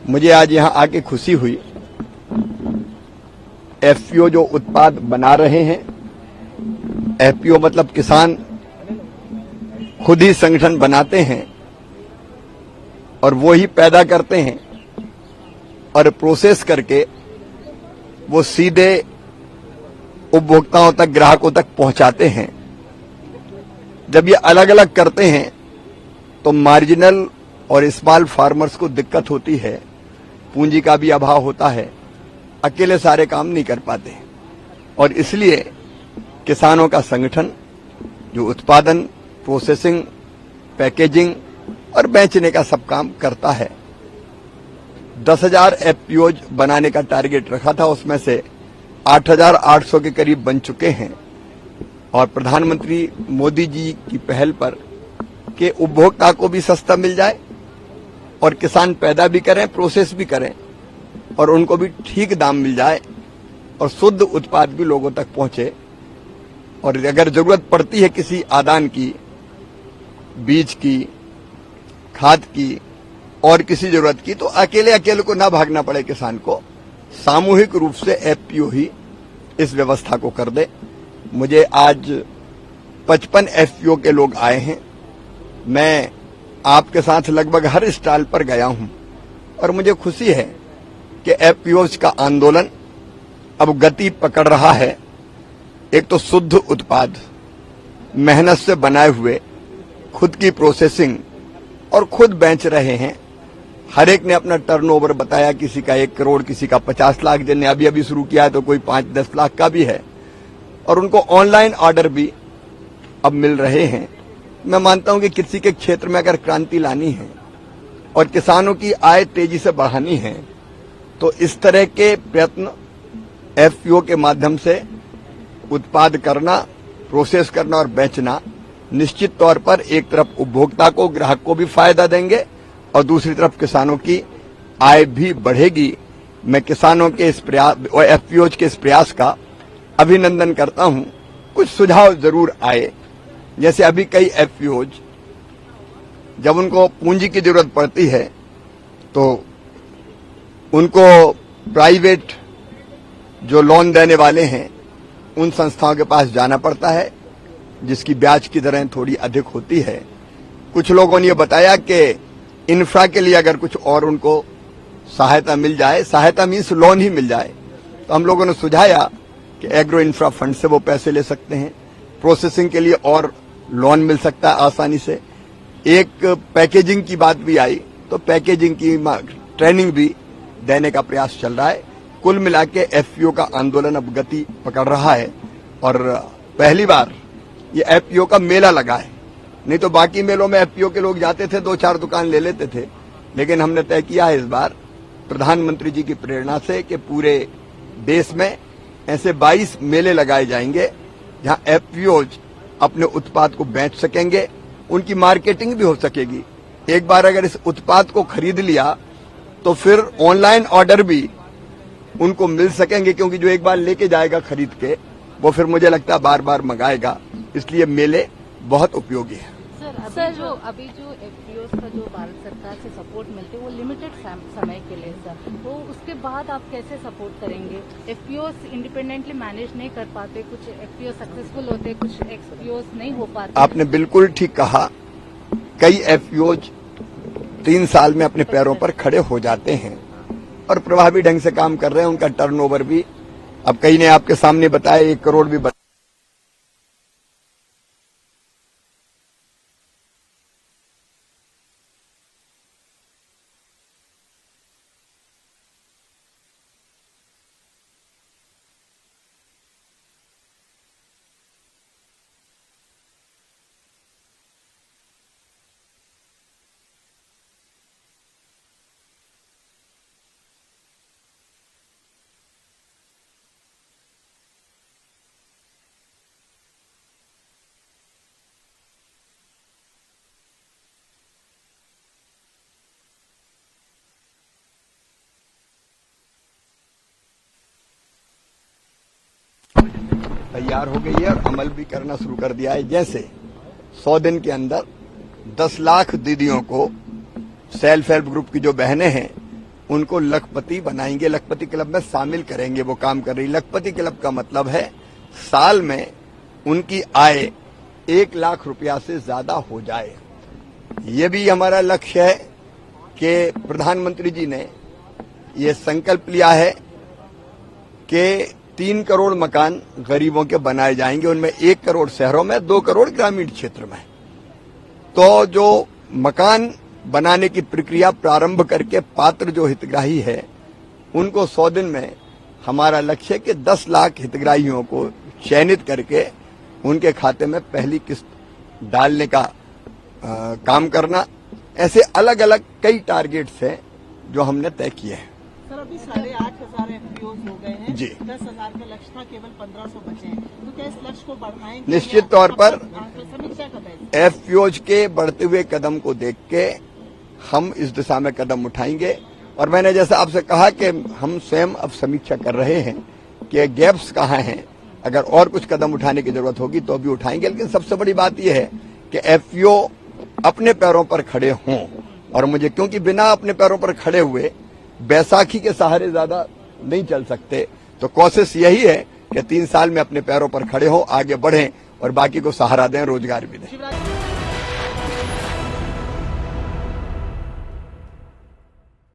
मुझे आज यहां आके खुशी हुई। एफपीओ जो उत्पाद बना रहे हैं, एफपीओ मतलब किसान खुद ही संगठन बनाते हैं और वो ही पैदा करते हैं और प्रोसेस करके वो सीधे उपभोक्ताओं तक, ग्राहकों तक पहुंचाते हैं। जब ये अलग अलग करते हैं तो मार्जिनल और स्मॉल फार्मर्स को दिक्कत होती है, पूंजी का भी अभाव होता है, अकेले सारे काम नहीं कर पाते और इसलिए किसानों का संगठन जो उत्पादन, प्रोसेसिंग, पैकेजिंग और बेचने का सब काम करता है। 10,000 एफपीओज बनाने का टारगेट रखा था, उसमें से 8,800 के करीब बन चुके हैं और प्रधानमंत्री मोदी जी की पहल पर कि उपभोक्ता को भी सस्ता मिल जाए और किसान पैदा भी करें, प्रोसेस भी करें और उनको भी ठीक दाम मिल जाए और शुद्ध उत्पाद भी लोगों तक पहुंचे। और अगर जरूरत पड़ती है किसी आदान की, बीज की, खाद की और किसी जरूरत की, तो अकेले को ना भागना पड़े किसान को, सामूहिक रूप से एफपीओ ही इस व्यवस्था को कर दे। मुझे आज 55 एफपीओ के लोग आए हैं। मैं आपके साथ लगभग हर स्टॉल पर गया हूं और मुझे खुशी है कि एफपीओज का आंदोलन अब गति पकड़ रहा है। एक तो शुद्ध उत्पाद मेहनत से बनाए हुए, खुद की प्रोसेसिंग और खुद बेच रहे हैं। हर एक ने अपना टर्नओवर बताया, किसी का 1 करोड़, किसी का 50 लाख, जिन्हें अभी अभी शुरू किया है तो कोई 5-10 लाख का भी है और उनको ऑनलाइन ऑर्डर भी अब मिल रहे हैं। मैं मानता हूं कि किसी के क्षेत्र में अगर क्रांति लानी है और किसानों की आय तेजी से बढ़ानी है तो इस तरह के प्रयत्न एफपीओ के माध्यम से उत्पाद करना, प्रोसेस करना और बेचना निश्चित तौर पर एक तरफ उपभोक्ता को, ग्राहक को भी फायदा देंगे और दूसरी तरफ किसानों की आय भी बढ़ेगी। मैं किसानों के इस प्रयास और एफपीओज के इस प्रयास का अभिनंदन करता हूं। कुछ सुझाव जरूर आए, जैसे अभी कई एफपीओज जब उनको पूंजी की जरूरत पड़ती है तो उनको प्राइवेट जो लोन देने वाले हैं उन संस्थाओं के पास जाना पड़ता है, जिसकी ब्याज की दरें थोड़ी अधिक होती है। कुछ लोगों ने यह बताया कि इंफ्रा के लिए अगर कुछ और उनको सहायता मिल जाए, सहायता मीन्स लोन ही मिल जाए, तो हम लोगों ने सुझाया कि एग्रो इंफ्रा फंड से वो पैसे ले सकते हैं। प्रोसेसिंग के लिए और लोन मिल सकता है आसानी से। एक पैकेजिंग की बात भी आई तो पैकेजिंग की ट्रेनिंग भी देने का प्रयास चल रहा है। कुल मिला के एफपीओ का आंदोलन अब गति पकड़ रहा है और पहली बार ये एफपीओ का मेला लगा है। नहीं तो बाकी मेलों में एफपीओ के लोग जाते थे, 2-4 दुकान ले लेते थे, लेकिन हमने तय किया है इस बार प्रधानमंत्री जी की प्रेरणा से कि पूरे देश में ऐसे 22 मेले लगाए जाएंगे जहां एफपीओज अपने उत्पाद को बेच सकेंगे, उनकी मार्केटिंग भी हो सकेगी। एक बार अगर इस उत्पाद को खरीद लिया तो फिर ऑनलाइन ऑर्डर भी उनको मिल सकेंगे, क्योंकि जो एक बार लेके जाएगा खरीद के वो फिर मुझे लगता है बार बार मंगाएगा। इसलिए मेले बहुत उपयोगी है। सर जो अभी जो एफपीओ का जो भारत सरकार से सपोर्ट मिलते हैं वो लिमिटेड समय के लिए सर, तो उसके बाद आप कैसे सपोर्ट करेंगे? एफपीओ इंडिपेंडेंटली मैनेज नहीं कर पाते, कुछ एफपीओ सक्सेसफुल होते, कुछ एफपीओ नहीं हो पाते। आपने बिल्कुल ठीक कहा। कई एफपीओ 3 साल में अपने पैरों पर खड़े हो जाते हैं और प्रभावी ढंग से काम कर रहे हैं। उनका टर्नओवर भी अब कई ने आपके सामने बताया 1 करोड़ भी तैयार हो गई है और अमल भी करना शुरू कर दिया है। जैसे 100 दिन के अंदर 10 लाख दीदियों को, सेल्फ हेल्प ग्रुप की जो बहनें हैं उनको लखपति बनाएंगे, लखपति क्लब में शामिल करेंगे। वो काम कर रही लखपति क्लब का मतलब है साल में उनकी आय 1 लाख रुपया से ज्यादा हो जाए। ये भी हमारा लक्ष्य है कि प्रधानमंत्री जी ने ये संकल्प लिया है कि 3 करोड़ मकान गरीबों के बनाए जाएंगे, उनमें 1 करोड़ शहरों में, 2 करोड़ ग्रामीण क्षेत्र में। तो जो मकान बनाने की प्रक्रिया प्रारंभ करके पात्र जो हितग्राही है उनको 100 दिन में हमारा लक्ष्य है कि 10 लाख हितग्राहियों को चयनित करके उनके खाते में पहली किस्त डालने का काम करना। ऐसे अलग अलग कई टारगेट्स हैं जो हमने तय किए हैं। सर, अभी 8,500 एफपीओ हो गए हैं जी। 10,000 का लक्ष्य था, केवल 1,500 बचे हैं, तो क्या इस लक्ष्य को बढ़ाएंगे? निश्चित तौर पर समीक्षा कर रहे हैं। एफपीओज के बढ़ते हुए कदम को देख के हम इस दिशा में कदम उठाएंगे। और मैंने जैसा आपसे कहा कि हम स्वयं अब समीक्षा कर रहे हैं कि गैप्स कहाँ हैं, अगर और कुछ कदम उठाने की जरूरत होगी तो भी उठाएंगे। लेकिन सबसे बड़ी बात यह है कि एफपीओ अपने पैरों पर खड़े हों, और मुझे क्योंकि बिना अपने पैरों पर खड़े हुए बैसाखी के सहारे ज्यादा नहीं चल सकते, तो कोशिश यही है कि 3 साल में अपने पैरों पर खड़े हों, आगे बढ़ें और बाकी को सहारा दें, रोजगार भी दें।